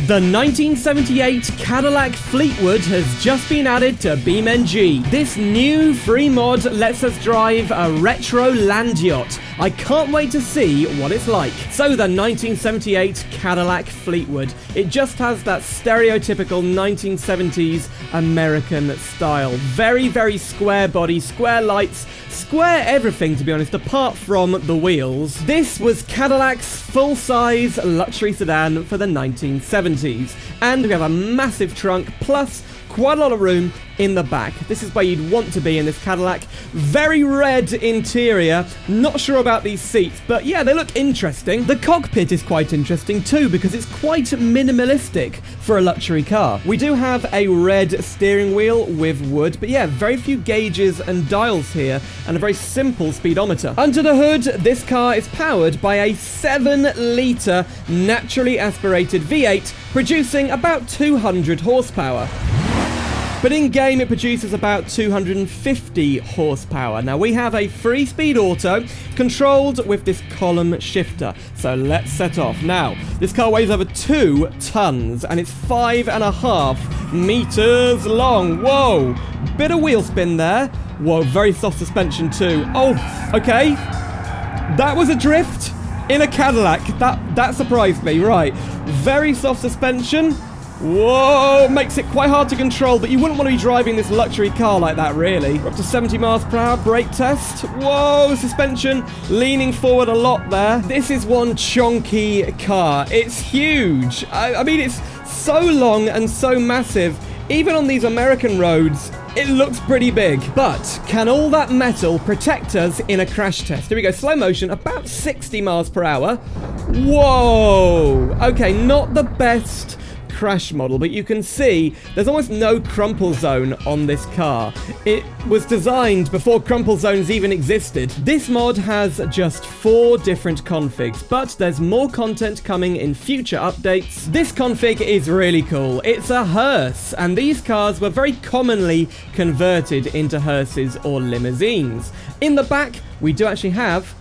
The 1978 Cadillac Fleetwood has just been added to Beamng. This new free mod lets us drive a retro land yacht. I can't wait to see what it's like. So the 1978 Cadillac Fleetwood. It just has that stereotypical 1970s American style. Very, very square body, square lights, square everything, to be honest, apart from the wheels. This was Cadillac's full-size luxury sedan for the 1970s. And we have a massive trunk, plus quite a lot of room in the back. This is where you'd want to be in this Cadillac. Very red interior. Not sure about these seats, but yeah, they look interesting. The cockpit is quite interesting too, because it's quite minimalistic for a luxury car. We do have a red steering wheel with wood, but yeah, very few gauges and dials here, and a very simple speedometer. Under the hood, this car is powered by a 7-litre naturally aspirated V8, producing about 200 horsepower. But in-game, it produces about 250 horsepower. Now, we have a 3-speed auto controlled with this column shifter. So let's set off. Now, this car weighs over 2 tons, and it's 5.5 meters long. Whoa! Bit of wheel spin there. Whoa, very soft suspension too. Oh, okay. That was a drift in a Cadillac. That surprised me. Right. Very soft suspension. Whoa, makes it quite hard to control, but you wouldn't want to be driving this luxury car like that, really. We're up to 70 miles per hour, brake test. Whoa, suspension leaning forward a lot there. This is one chonky car. It's huge. I mean, it's so long and so massive. Even on these American roads, it looks pretty big. But can all that metal protect us in a crash test? Here we go, slow motion, about 60 miles per hour. Whoa. Okay, not the best crash model, but you can see there's almost no crumple zone on this car. It was designed before crumple zones even existed. This mod has just 4 different configs, but there's more content coming in future updates. This config is really cool. It's a hearse, and these cars were very commonly converted into hearses or limousines. In the back, we do actually have,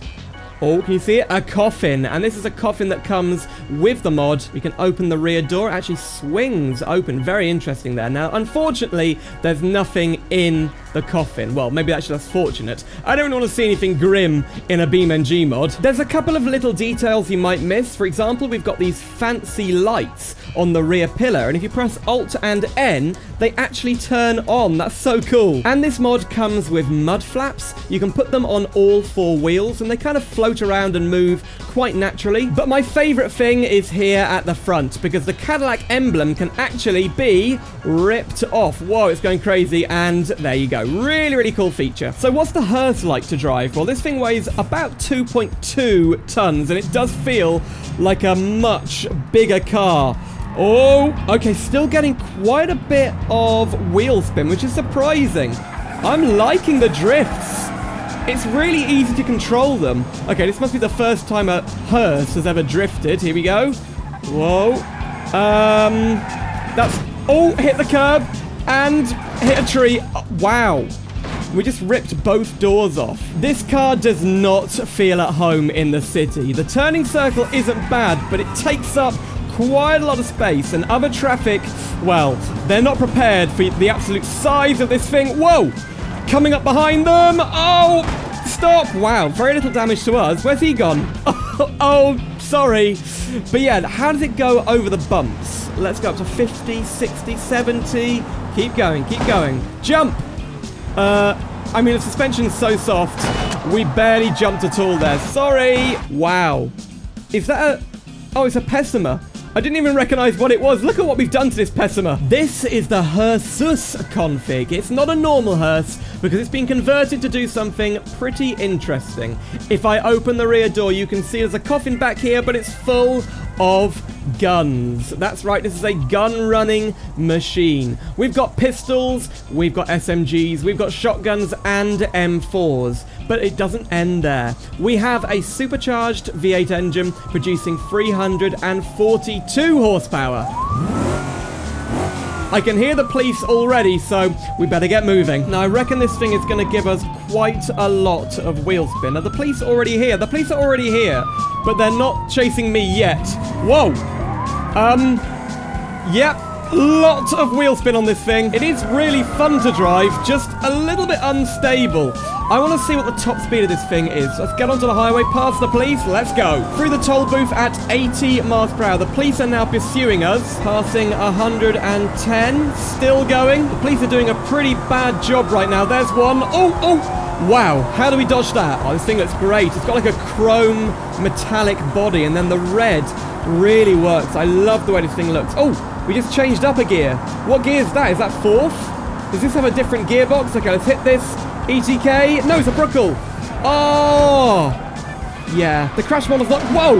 oh, can you see it? A coffin. And this is a coffin that comes with the mod. We can open the rear door. It actually swings open. Very interesting there. Now, unfortunately, there's nothing in the coffin. Well, maybe actually that's fortunate. I don't want to see anything grim in a Beamng mod. There's a couple of little details you might miss. For example, we've got these fancy lights on the rear pillar, and if you press Alt and N, they actually turn on. That's so cool. And this mod comes with mud flaps. You can put them on all 4 wheels, and they kind of float around and move quite naturally. But my favorite thing is here at the front, because the Cadillac emblem can actually be ripped off. Whoa, it's going crazy, and there you go. Really, really cool feature. So what's the hearse like to drive? Well, this thing weighs about 2.2 tons, and it does feel like a much bigger car. Oh, okay, still getting quite a bit of wheel spin, which is surprising. I'm liking the drifts. It's really easy to control them. Okay, this must be the first time a hearse has ever drifted. Here we go. Whoa. That's... oh, hit the curb and hit a tree. Oh, wow. We just ripped both doors off. This car does not feel at home in the city. The turning circle isn't bad, but it takes up quite a lot of space, and other traffic, well, they're not prepared for the absolute size of this thing. Whoa! Coming up behind them. Oh, stop. Wow, very little damage to us. Where's he gone? Oh, sorry. But yeah, how does it go over the bumps? Let's go up to 50, 60, 70. Keep going, keep going. Jump. I mean, the suspension's so soft. We barely jumped at all there. Sorry. Wow. Is that a... oh, it's a Pessima. I didn't even recognize what it was. Look at what we've done to this Pessima. This is the Hearsus config. It's not a normal hearse because it's been converted to do something pretty interesting. If I open the rear door, you can see there's a coffin back here, but it's full of guns. That's right, this is a gun-running machine. We've got pistols, we've got SMGs, we've got shotguns and M4s. But it doesn't end there. We have a supercharged V8 engine producing 342 horsepower. I can hear the police already, so we better get moving. Now, I reckon this thing is going to give us quite a lot of wheel spin. Are the police already here? The police are already here, but they're not chasing me yet. Whoa! Yep. Lot of wheel spin on this thing. It is really fun to drive, just a little bit unstable. I want to see what the top speed of this thing is. Let's get onto the highway, past the police, let's go. Through the toll booth at 80 miles per hour. The police are now pursuing us, passing 110, still going. The police are doing a pretty bad job right now. There's one. Oh, wow. How do we dodge that? Oh, this thing looks great. It's got like a chrome metallic body, and then the red really works. I love the way this thing looks. Oh, we just changed up a gear. What gear is that? Is that fourth? Does this have a different gearbox? Okay, let's hit this. ETK. No, it's a Bruckle. Oh! Yeah, the crash model's not... Whoa!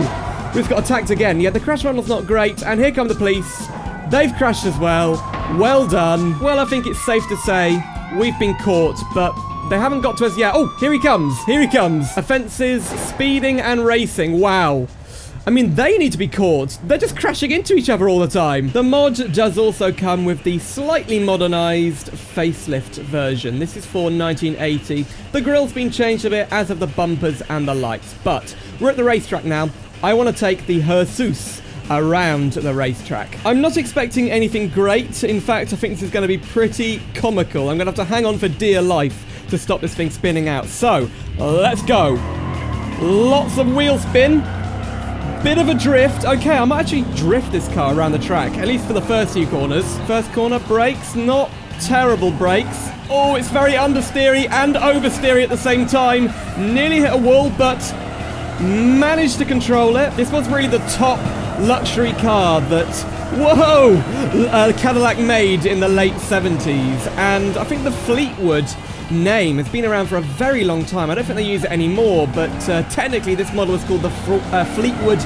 We just got attacked again. Yeah, the crash model's not great. And here come the police. They've crashed as well. Well done. Well, I think it's safe to say we've been caught, but they haven't got to us yet. Oh, here he comes. Here he comes. Offences, speeding and racing. Wow. I mean, they need to be caught. They're just crashing into each other all the time. The mod does also come with the slightly modernized facelift version. This is for 1980. The grille's been changed a bit, as have the bumpers and the lights. But we're at the racetrack now. I want to take the Jesus around the racetrack. I'm not expecting anything great. In fact, I think this is going to be pretty comical. I'm going to have to hang on for dear life to stop this thing spinning out. So, let's go. Lots of wheel spin. Bit of a drift. Okay, I might actually drift this car around the track, at least for the first few corners. First corner, brakes, not terrible brakes. Oh, it's very understeery and oversteery at the same time. Nearly hit a wall, but managed to control it. This was really the top luxury car that, whoa, Cadillac made in the late 70s. And I think the Fleetwood name has been around for a very long time. I don't think they use it anymore, but technically this model is called the Fleetwood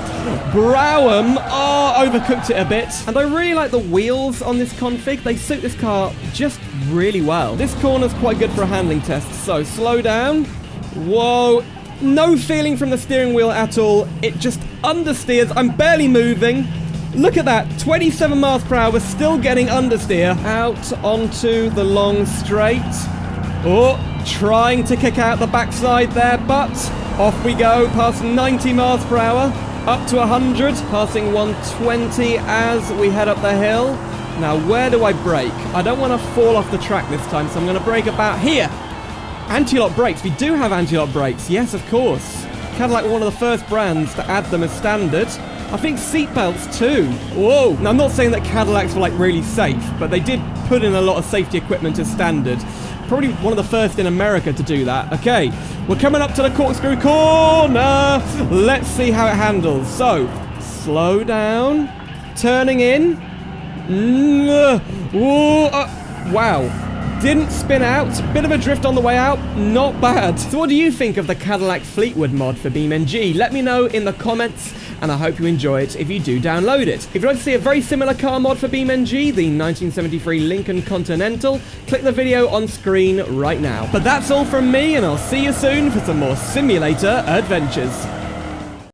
Brougham. Oh, overcooked it a bit. And I really like the wheels on this config. They suit this car just really well. This corner's quite good for a handling test, so slow down. Whoa, no feeling from the steering wheel at all. It just understeers. I'm barely moving. Look at that, 27 miles per hour, still getting understeer. Out onto the long straight. Oh, trying to kick out the backside there, but off we go, past 90 miles per hour, up to 100, passing 120 as we head up the hill. Now, where do I brake? I don't want to fall off the track this time, so I'm going to brake about here. Anti-lock brakes. We do have anti-lock brakes. Yes, of course. Cadillac were one of the first brands to add them as standard. I think seat belts too. Whoa. Now, I'm not saying that Cadillacs were like really safe, but they did put in a lot of safety equipment as standard. Probably one of the first in America to do that. Okay, we're coming up to the corkscrew corner. Let's see how it handles. So, slow down. Turning in. Wow. Didn't spin out. Bit of a drift on the way out. Not bad. So what do you think of the Cadillac Fleetwood mod for Beamng? Let me know in the comments, and I hope you enjoy it if you do download it. If you'd like to see a very similar car mod for Beamng, the 1973 Lincoln Continental, click the video on screen right now. But that's all from me, and I'll see you soon for some more simulator adventures.